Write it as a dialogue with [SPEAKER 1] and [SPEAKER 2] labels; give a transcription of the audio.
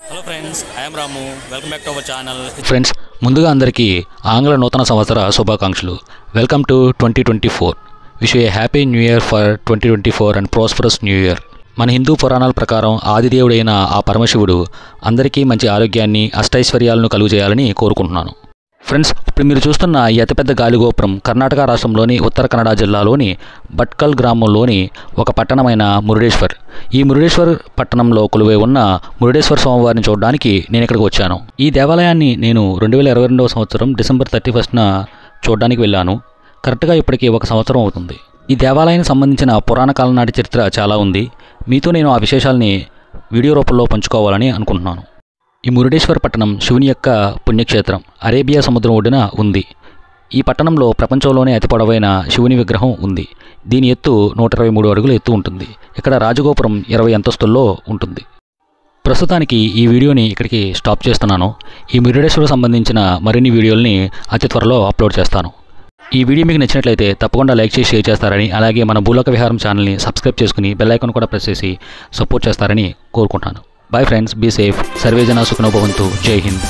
[SPEAKER 1] Hello friends, I'm Ramu. Welcome back to our channel.
[SPEAKER 2] Friends, ముందుగా అందరికీ ఆంగ్ల నూతన సంవత్సర శుభాకాంక్షలు. Welcome to 2024. Wish a happy new year for 2024 and prosperous new year. మన హిందూ పురాణాల ప్రకారం ఆదిదేవుడైన ఆ పరమశివుడు అందరికీ మంచి ఆరోగ్యాన్ని, అష్టైశ్వర్యాలను కలుగజేయాలని కోరుకుంటున్నాను. ఫ్రెండ్స్, ఇప్పుడు మీరు చూస్తున్న ఈ అతిపెద్ద గాలిగోపురం కర్ణాటక రాష్ట్రంలోని ఉత్తర కన్నడ జిల్లాలోని భట్కల్ గ్రామంలోని ఒక పట్టణమైన మురుడేశ్వర్. ఈ మురుడేశ్వర్ పట్టణంలో కొలువై ఉన్న మురుడేశ్వర స్వామివారిని చూడడానికి నేను ఇక్కడికి వచ్చాను. ఈ దేవాలయాన్ని నేను 2022 సంవత్సరం డిసెంబర్ 31న చూడడానికి వెళ్ళాను. కరెక్ట్గా ఇప్పటికీ 1 సంవత్సరం అవుతుంది. ఈ దేవాలయానికి సంబంధించిన పురాణ కాలం నాటి చరిత్ర చాలా ఉంది. మీతో నేను ఆ విశేషాలని వీడియో రూపంలో పంచుకోవాలని అనుకుంటున్నాను. ఈ మురుడేశ్వర పట్టణం శివుని యొక్క పుణ్యక్షేత్రం. అరేబియా సముద్రం ఒడ్డున ఉంది. ఈ పట్టణంలో ప్రపంచంలోనే అతి పొడవైన శివుని విగ్రహం ఉంది. దీని ఎత్తు 123 అడుగుల ఎత్తు ఉంటుంది. ఇక్కడ రాజగోపురం 20 అంతస్తుల్లో ఉంటుంది. ప్రస్తుతానికి ఈ వీడియోని ఇక్కడికి స్టాప్ చేస్తున్నాను. ఈ మురుడేశ్వరకు సంబంధించిన మరిన్ని వీడియోల్ని అతి త్వరలో అప్లోడ్ చేస్తాను. ఈ వీడియో మీకు నచ్చినట్లయితే తప్పకుండా లైక్ చేసి షేర్ చేస్తారని, అలాగే మన భూలోక విహారం ఛానల్ని సబ్స్క్రైబ్ చేసుకుని బెల్ ఐకాన్ కూడా ప్రెస్ చేసి సపోర్ట్ చేస్తారని కోరుకుంటాను. Bye friends, be safe. Sarve jana sukhino bhavantu. Jai Hind.